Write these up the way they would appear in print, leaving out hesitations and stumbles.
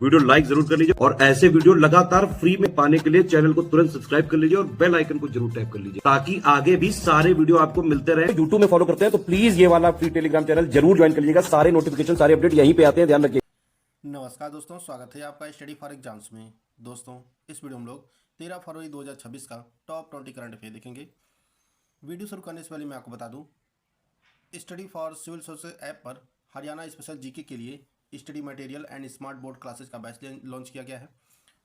Video like जरूर कर लीजिए और ऐसे वीडियो लगातार फ्री में पाने के लिए चैनल को तुरंत सब्सक्राइब कर लीजिए और बेल आइकन को जरूर टैप कर लीजिए ताकि आगे भी सारे वीडियो आपको मिलते रहे। यूट्यूब में फॉलो करते हैं तो प्लीज ये वाला फ्री टेलीग्राम चैनल जरूर ज्वाइन कर लीजिएगा। सारे नोटिफिकेशन सारे अपडेट यहीं पे आते हैं, ध्यान रखिए। नमस्कार दोस्तों, स्वागत है आपका स्टडी फॉर एग्जाम्स में। दोस्तों, इस वीडियो में हम लोग 13 फरवरी 2026 का टॉप 20 करंट अफेयर देखेंगे। वीडियो शुरू करने से पहले मैं आपको बता दूं, study for civil services app पर हरियाणा स्पेशल जीके के लिए study material and smart board classes का बैच लॉन्च किया गया है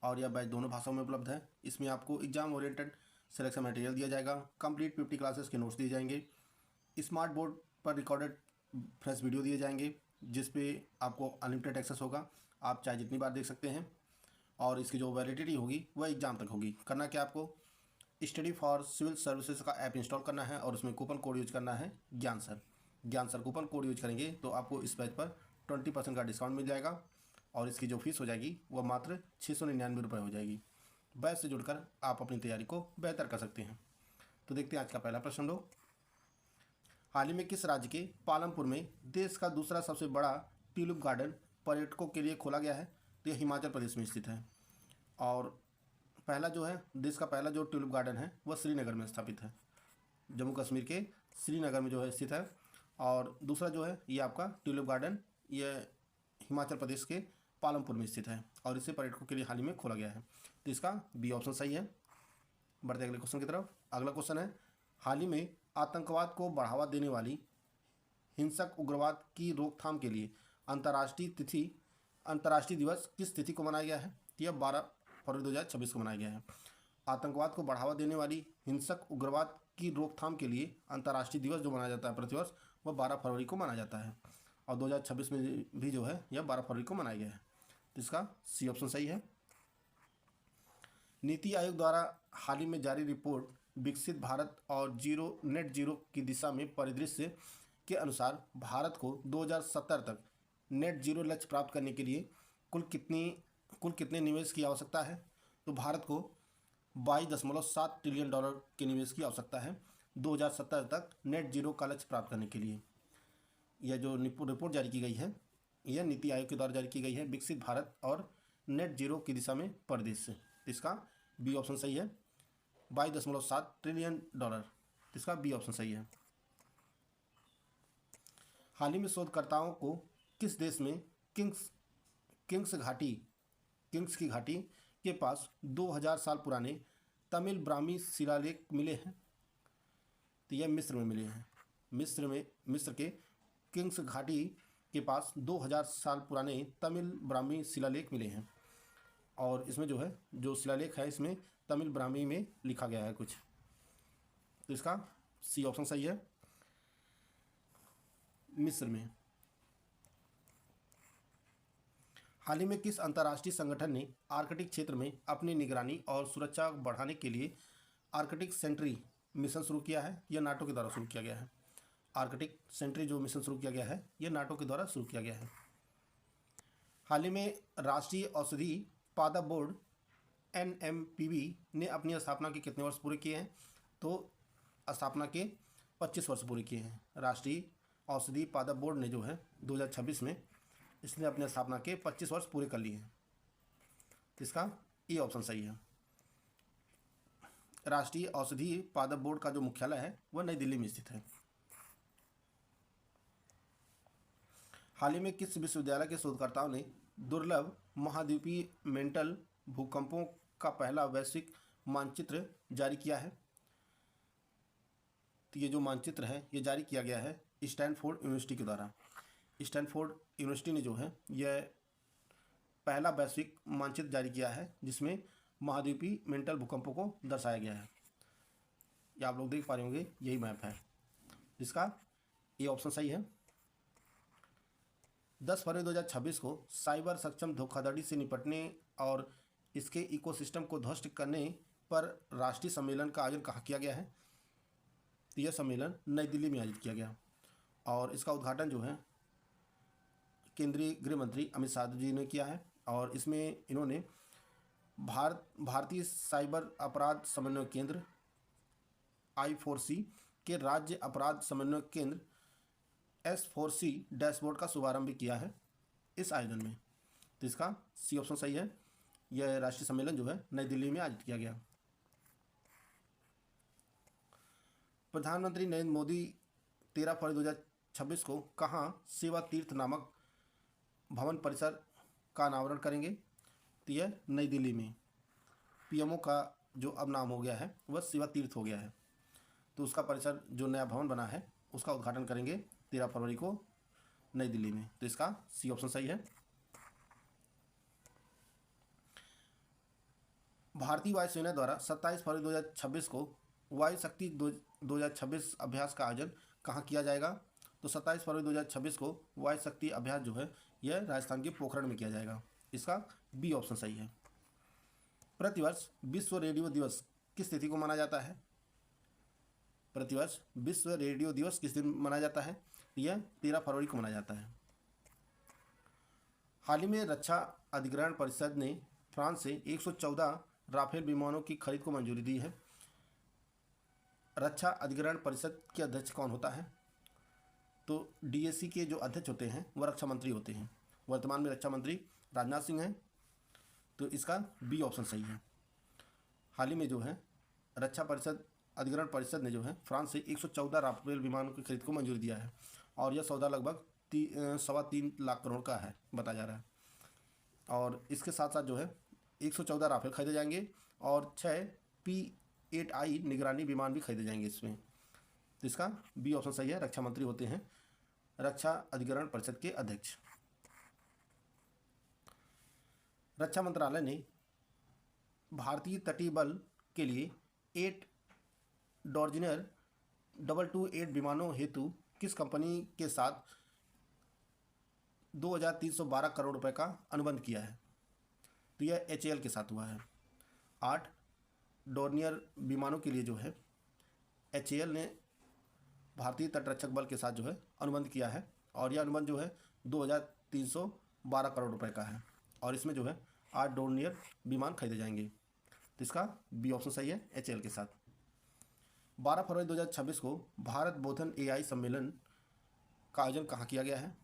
और यह बैच दोनों भाषाओं में उपलब्ध है। इसमें आपको एग्जाम ओरिएंटेड सिलेक्शन मटेरियल दिया जाएगा, कंप्लीट 50 क्लासेस के नोट्स दिए जाएंगे, स्मार्ट बोर्ड पर रिकॉर्डेड फ्रेश वीडियो दिए जाएंगे जिस पे आपको अनलिमिटेड एक्सेस होगा, आप चाहे जितनी बार देख सकते हैं और इसकी जो वैलिडिटी होगी वह एग्जाम तक होगी। करना क्या, आपको स्टडी फॉर सिविल सर्विसेज का ऐप इंस्टॉल करना है और उसमें कूपन कोड यूज करना है ज्ञान सर कूपन कोड यूज करेंगे तो आपको इस बैच पर 20% का डिस्काउंट मिल जाएगा और इसकी जो फीस हो जाएगी वह मात्र 699 रुपये हो जाएगी। बैच से जुड़कर आप अपनी तैयारी को बेहतर कर सकते हैं। तो देखते हैं आज का पहला प्रश्न लोग। हाल ही में किस राज्य के पालमपुर में देश का दूसरा सबसे बड़ा ट्यूलिप गार्डन पर्यटकों के लिए खोला गया है? तो यह हिमाचल प्रदेश में स्थित है और पहला जो है देश का पहला जो ट्यूलिप गार्डन है वह श्रीनगर में स्थापित है, जम्मू कश्मीर के श्रीनगर में जो है स्थित है। और दूसरा जो है ये आपका ट्यूलिप गार्डन ये हिमाचल प्रदेश के पालमपुर में स्थित है और इसे पर्यटकों के लिए हाल ही में खोला गया है। तो इसका बी ऑप्शन सही है। बढ़ते अगले क्वेश्चन की तरफ। अगला क्वेश्चन है, हाल ही में आतंकवाद को बढ़ावा देने वाली हिंसक उग्रवाद की रोकथाम के लिए अंतर्राष्ट्रीय दिवस किस तिथि को मनाया गया है? यह 12 फरवरी 2026 को मनाया गया है। आतंकवाद को बढ़ावा देने वाली हिंसक उग्रवाद की रोकथाम के लिए अंतर्राष्ट्रीय दिवस जो मनाया जाता है प्रतिवर्ष वह 12 फरवरी को मनाया जाता है और 2026 में भी जो है यह 12 फरवरी को मनाया गया है। तो इसका सी ऑप्शन सही है। नीति आयोग द्वारा हाल ही में जारी रिपोर्ट विकसित भारत और नेट जीरो की दिशा में परिदृश्य के अनुसार भारत को 2070 तक नेट जीरो लक्ष्य प्राप्त करने के लिए कुल कितने निवेश की आवश्यकता है? तो भारत को 22.7 ट्रिलियन डॉलर के निवेश की आवश्यकता है 2070 तक नेट जीरो का लक्ष्य प्राप्त करने के लिए। यह जो रिपोर्ट जारी की गई है यह नीति आयोग के द्वारा जारी की गई है, विकसित भारत और नेट जीरो की दिशा में परिदृश्य। इसका बी ऑप्शन सही है, 22.7 ट्रिलियन डॉलर। इसका बी ऑप्शन सही है। हाल ही में शोधकर्ताओं को किस देश में किंग्स की घाटी के पास 2000 साल पुराने तमिल ब्राह्मी शिलालेख मिले हैं? तो यह मिस्र में मिले हैं। मिस्र के किंग्स घाटी के पास 2000 साल पुराने तमिल ब्राह्मी शिलालेख मिले हैं और इसमें जो है जो शिलालेख है इसमें तमिल ब्राह्मी में लिखा गया है कुछ। तो इसका सी ऑप्शन सही है, मिस्र में। हाल ही में किस अंतर्राष्ट्रीय संगठन ने आर्कटिक क्षेत्र में अपनी निगरानी और सुरक्षा बढ़ाने के लिए आर्कटिक सेंट्री मिशन शुरू किया है? यह नाटो के द्वारा शुरू किया गया है। आर्कटिक सेंट्री जो मिशन शुरू किया गया है यह नाटो के द्वारा शुरू किया गया है। हाल ही में राष्ट्रीय औषधि पादप बोर्ड NMPB ने अपनी स्थापना के कितने वर्ष पूरे किए हैं? तो स्थापना के 25 वर्ष पूरे किए हैं। राष्ट्रीय औषधि पादप बोर्ड ने जो है 2026 में इसने अपने स्थापना के 25 वर्ष पूरे कर लिए हैं। इसका ए ऑप्शन सही है। राष्ट्रीय औषधि पादप बोर्ड का जो मुख्यालय है वह नई दिल्ली में स्थित है। हाल ही में किस विश्वविद्यालय के शोधकर्ताओं ने दुर्लभ महाद्वीपीय मेंटल भूकंपों का पहला वैश्विक मानचित्र जारी किया है? तो ये जो मानचित्र है ये जारी किया गया है स्टैनफोर्ड यूनिवर्सिटी के द्वारा। स्टैनफोर्ड यूनिवर्सिटी ने जो है यह पहला वैश्विक मानचित्र जारी किया है जिसमें महाद्वीपीय मेंटल भूकंपों को दर्शाया गया है। ये आप लोग देख पा रहे होंगे, यही मैप है। इसका ये ऑप्शन सही है। 10 फरवरी 2026 को साइबर सक्षम धोखाधड़ी से निपटने और इसके इकोसिस्टम को ध्वस्त करने पर राष्ट्रीय सम्मेलन का आयोजन कहाँ किया गया है? तो यह सम्मेलन नई दिल्ली में आयोजित किया गया और इसका उद्घाटन जो है केंद्रीय गृह मंत्री अमित शाह जी ने किया है और इसमें इन्होंने भारतीय साइबर अपराध समन्वय केंद्र I4C के राज्य अपराध समन्वय केंद्र S4C डैशबोर्ड का शुभारंभ किया है इस आयोजन में। तो इसका सी ऑप्शन सही है। यह राष्ट्रीय सम्मेलन जो है नई दिल्ली में आयोजित किया गया। प्रधानमंत्री नरेंद्र मोदी 13 फरवरी 2026 को कहाँ सेवा तीर्थ नामक भवन परिसर का अनावरण करेंगे? तो यह नई दिल्ली में। पीएमओ का जो अब नाम हो गया है वह सेवा तीर्थ हो गया है, तो उसका परिसर जो नया भवन बना है उसका उद्घाटन करेंगे 13 फरवरी को नई दिल्ली में। तो इसका सी ऑप्शन सही है। भारतीय वायुसेना द्वारा 27 फरवरी 2026 को वायु शक्ति 2026 अभ्यास का आयोजन कहाँ किया जाएगा? तो 27 फरवरी 2026 को वायु शक्ति अभ्यास जो है यह राजस्थान के पोखरण में किया जाएगा। इसका बी ऑप्शन सही है। प्रतिवर्ष विश्व रेडियो दिवस किस तिथि को मनाया जाता है? प्रतिवर्ष विश्व रेडियो दिवस किस दिन मनाया जाता है? यह 13 फरवरी को मनाया जाता है। हाल ही में रक्षा अधिग्रहण परिषद ने फ्रांस से 114 राफेल विमानों की खरीद को मंजूरी दी है। रक्षा अधिग्रहण परिषद के अध्यक्ष कौन होता है? तो डीएसी के जो अध्यक्ष होते हैं वह रक्षा मंत्री होते हैं। वर्तमान में रक्षा मंत्री राजनाथ सिंह हैं, तो इसका बी ऑप्शन सही है। हाल ही में जो है रक्षा परिषद अधिग्रहण परिषद ने जो है फ्रांस से 114 राफेल विमानों की खरीद को मंजूरी दिया है और यह सौदा लगभग 3.25 लाख करोड़ का है बताया जा रहा है। और इसके साथ साथ जो है 114 राफेल खरीदे जाएंगे और 6 P-8I निगरानी विमान भी खरीदे जाएंगे इसमें। तो इसका बी ऑप्शन सही है। रक्षा मंत्री होते हैं रक्षा अधिग्रहण परिषद के अध्यक्ष। रक्षा मंत्रालय ने भारतीय तटीय बल के लिए 8 डॉर्जियर 228 विमानों हेतु किस कंपनी के साथ 2312 करोड़ रुपए का अनुबंध किया है? तो यह HAL के साथ हुआ है। 8 डॉर्नियर विमानों के लिए जो है HAL ने भारतीय तटरक्षक बल के साथ जो है अनुबंध किया है और यह अनुबंध जो है 2312 करोड़ रुपए का है और इसमें जो है 8 डॉर्नियर विमान खरीदे जाएंगे। तो इसका बी ऑप्शन सही है, HAL के साथ। 12 फरवरी 2026 को भारत बोधन AI सम्मेलन का आयोजन कहाँ किया गया है?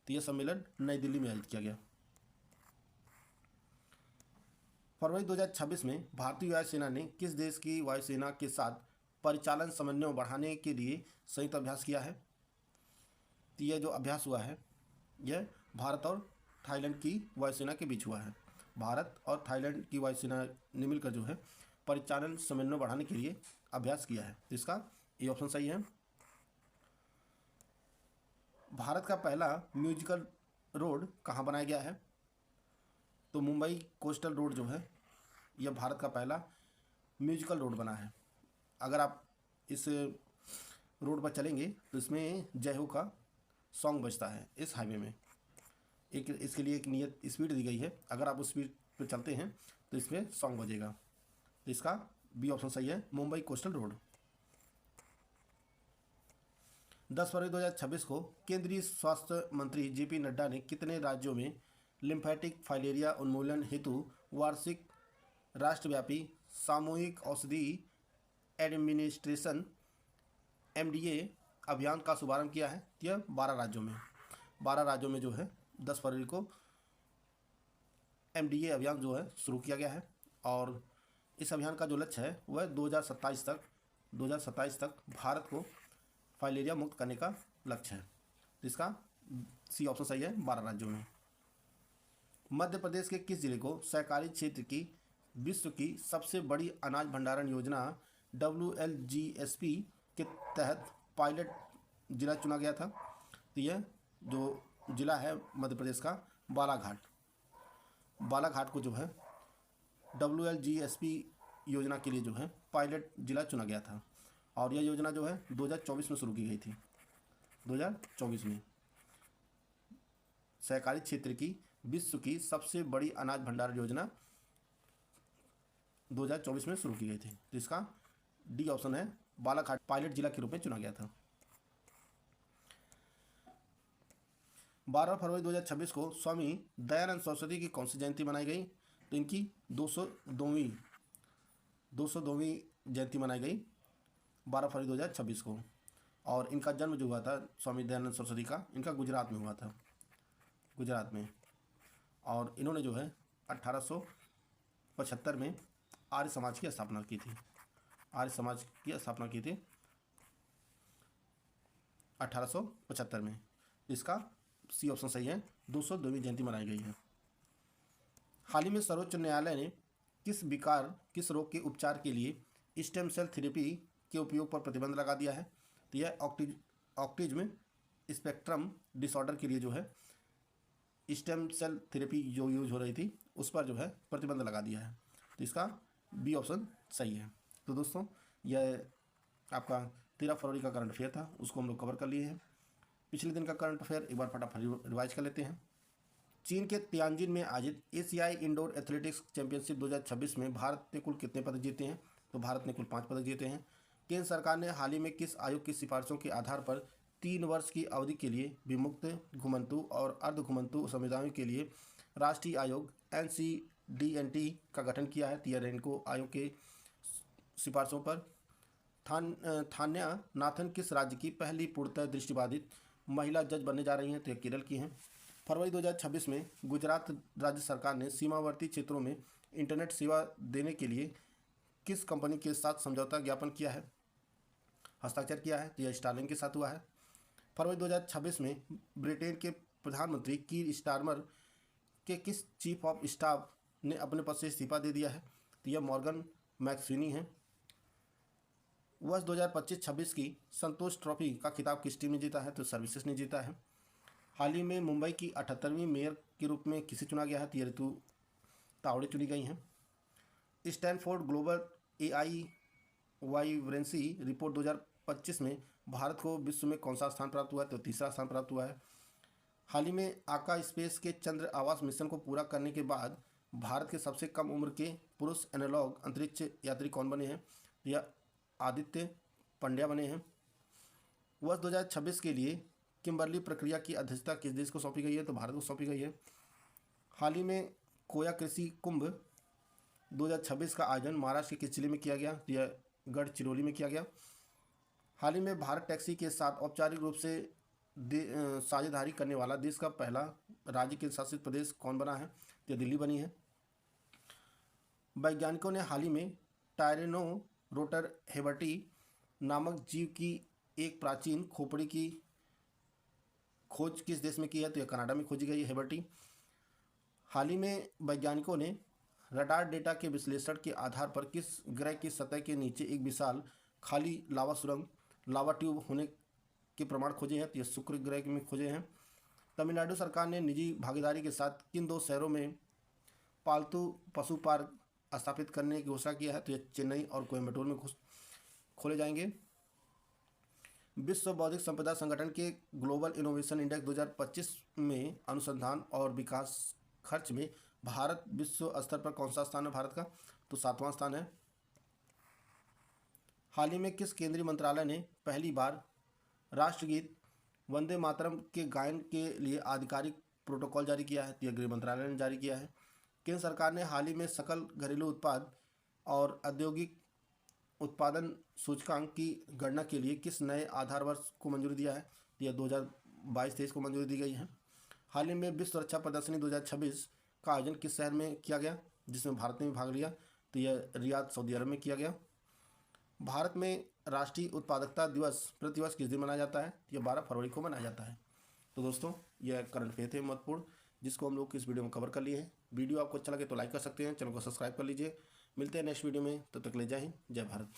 तो यह सम्मेलन नई दिल्ली में आयोजित किया गया। फरवरी 2026 में भारतीय वायुसेना ने किस देश की वायुसेना के साथ परिचालन समन्वय बढ़ाने के लिए संयुक्त अभ्यास किया है? तो यह जो अभ्यास हुआ है यह भारत और थाईलैंड की वायुसेना के बीच हुआ है। भारत और थाईलैंड की वायुसेना ने मिलकर जो है परिचालन समन्वय बढ़ाने के लिए अभ्यास किया है। तो इसका ये ऑप्शन सही है। भारत का पहला म्यूजिकल रोड कहाँ बनाया गया है? तो मुंबई कोस्टल रोड जो है यह भारत का पहला म्यूजिकल रोड बना है। अगर आप इस रोड पर चलेंगे तो इसमें जय हो का सॉन्ग बजता है इस हाईवे में। एक इसके लिए एक नियत स्पीड दी गई है, अगर आप उस स्पीड पर चलते हैं तो इसमें सॉन्ग बजेगा। तो इसका बी ऑप्शन सही है, मुंबई कोस्टल रोड। 10 फरवरी 2026 को केंद्रीय स्वास्थ्य मंत्री JP नड्डा ने कितने राज्यों में लिम्फेटिक फाइलेरिया उन्मूलन हेतु वार्षिक राष्ट्रव्यापी सामूहिक औषधि एडमिनिस्ट्रेशन MDA अभियान का शुभारंभ किया है? यह 12 राज्यों में। 12 राज्यों में जो है 10 फरवरी को MDA अभियान जो है शुरू किया गया है और इस अभियान का जो लक्ष्य है वह 2027 तक भारत को फाइलेरिया मुक्त करने का लक्ष्य है। तो इसका सी ऑप्शन सही है, 12 राज्यों में। मध्य प्रदेश के किस जिले को सहकारी क्षेत्र की विश्व की सबसे बड़ी अनाज भंडारण योजना WLGSP के तहत पायलट जिला चुना गया था? तो यह जो जिला है मध्य प्रदेश का बालाघाट। बालाघाट को जो है WLGSP योजना के लिए जो है पायलट जिला चुना गया था और यह योजना जो है 2024 में शुरू की गई थी। 2024 में सहकारी क्षेत्र की विश्व की सबसे बड़ी अनाज भंडारण योजना 2024 में शुरू की गई थी। तो इसका डी ऑप्शन है, बालाघाट पायलट जिला के रूप में चुना गया था। 12 फरवरी 2026 को स्वामी दयानंद सरस्वती की कौन सी जयंती मनाई गई? तो इनकी 202वीं जयंती मनाई गई 12 फरवरी 2026 को और इनका जन्म जो हुआ था स्वामी दयानंद सरस्वती का, इनका गुजरात में हुआ था, गुजरात में। और इन्होंने जो है 1875 में आर्य समाज की स्थापना की थी। आर्य समाज की स्थापना की थी 1875 में। इसका सी ऑप्शन सही है। 202वीं जयंती मनाई गई है। हाल ही में सर्वोच्च न्यायालय ने किस रोग के उपचार के लिए स्टेम सेल थेरेपी के उपयोग पर प्रतिबंध लगा दिया है? तो यह ऑटिज्म स्पेक्ट्रम डिसऑर्डर के लिए जो है स्टेम सेल थेरेपी जो यूज हो रही थी उस पर जो है प्रतिबंध लगा दिया है। तो इसका बी ऑप्शन सही है। तो दोस्तों यह आपका 13 फरवरी का करंट अफेयर था, उसको हम लोग कवर कर लिए हैं। पिछले दिन का करंट अफेयर एक बार फटाफट रिवाइज कर लेते हैं। चीन के तियानजिन में आयोजित एशियाई इंडोर एथलेटिक्स चैंपियनशिप 2026 में भारत ने कुल कितने पदक जीते हैं? तो भारत ने कुल 5 पदक जीते हैं। केंद्र सरकार ने हाल ही में किस आयोग की सिफारिशों के आधार पर 3 वर्ष की अवधि के लिए विमुक्त घुमंतु और अर्ध घुमंतु समुदायों के लिए राष्ट्रीय आयोग NCDNT का गठन किया है? यह रेनको आयोग के सिफारिशों पर। थान्या नाथन किस राज्य की पहली पूर्णतः दृष्टिबाधित महिला जज बनने जा रही हैं? तो यह केरल की हैं। फरवरी 2026 में गुजरात राज्य सरकार ने सीमावर्ती क्षेत्रों में इंटरनेट सेवा देने के लिए किस कंपनी के साथ समझौता ज्ञापन किया है, हस्ताक्षर किया है? तो यह स्टारलिंक के साथ हुआ है। फरवरी 2026 में ब्रिटेन के प्रधानमंत्री कीर स्टारमर के किस चीफ ऑफ स्टाफ ने अपने पद से इस्तीफा दे दिया है? तो यह मॉर्गन मैक्सविनी है। वर्ष 2025-26 की संतोष ट्रॉफी का खिताब किस टीम ने जीता है? तो सर्विसेज ने जीता है। हाल ही में मुंबई की 78वीं मेयर के रूप में किसे चुना गया है? तो ऋतु तावड़े चुनी गई हैं। Stanford global AI vibrancy report 2025 में भारत को विश्व में कौन सा स्थान प्राप्त हुआ है? तो तीसरा स्थान प्राप्त हुआ है। हाल ही में आका स्पेस के चंद्र आवास मिशन को पूरा करने के बाद भारत के सबसे कम उम्र के पुरुष एनालॉग अंतरिक्ष यात्री कौन बने हैं? यह आदित्य पंड्या बने हैं। वर्ष 2026 के लिए किम्बर्ली प्रक्रिया की अध्यक्षता किस देश को सौंपी गई है? तो भारत को सौंपी गई है। हाल ही में कोया कृषि कुंभ 2026 का आयोजन महाराष्ट्र के किस जिले में किया गया? तो यह गढ़चिरौली में किया गया। हाल ही में भारत टैक्सी के साथ औपचारिक रूप से साझेदारी करने वाला देश का पहला राज्य केंद्र शासित प्रदेश कौन बना है? तो यह दिल्ली बनी है। वैज्ञानिकों ने हाल ही में टायरेनो रोटर हेबर्टी नामक जीव की एक प्राचीन खोपड़ी की खोज किस देश में की है? तो यह कनाडा में खोजी गई है हेबर्टी। हाल ही में वैज्ञानिकों ने रडार डेटा के विश्लेषण के आधार पर किस ग्रह की सतह के नीचे एक विशाल खाली लावा सुरंग लावा ट्यूब होने के प्रमाण खोजे हैं? तो यह शुक्र ग्रह में खोजे हैं। तमिलनाडु सरकार ने निजी भागीदारी के साथ किन 2 शहरों में पालतू पशु पार्क स्थापित करने की घोषणा किया है? तो यह चेन्नई और कोयम्बटूर में खोले जाएंगे। विश्व बौद्धिक संपदा संगठन के ग्लोबल इनोवेशन इंडेक्स 2025 में अनुसंधान और विकास खर्च में भारत विश्व स्तर पर कौन सा स्थान है भारत का? तो 7वां स्थान है। हाल ही में किस केंद्रीय मंत्रालय ने पहली बार राष्ट्रगीत वंदे मातरम के गायन के लिए आधिकारिक प्रोटोकॉल जारी किया है? तो यह गृह मंत्रालय ने जारी किया है। केंद्र सरकार ने हाल ही में सकल घरेलू उत्पाद और औद्योगिक उत्पादन सूचकांक की गणना के लिए किस नए आधार वर्ष को मंजूरी दिया है? तो यह 2022-23 को मंजूरी दी गई है। हाल ही में विश्व रक्षा प्रदर्शनी 2026 का आयोजन किस शहर में किया गया, जिसमें भारत ने भी भाग लिया? तो यह रियाद सऊदी अरब में किया गया। भारत में राष्ट्रीय उत्पादकता दिवस प्रतिवर्ष किस दिन मनाया जाता है? यह 12 फरवरी को मनाया जाता है। तो दोस्तों यह करंट अफेयर थे महत्वपूर्ण, जिसको हम लोग इस वीडियो में कवर कर लिए हैं। वीडियो आपको अच्छा लगे तो लाइक कर सकते हैं, चैनल को सब्सक्राइब कर लीजिए। मिलते हैं नेक्स्ट वीडियो में, तब तक ले जय हिंद, जय भारत।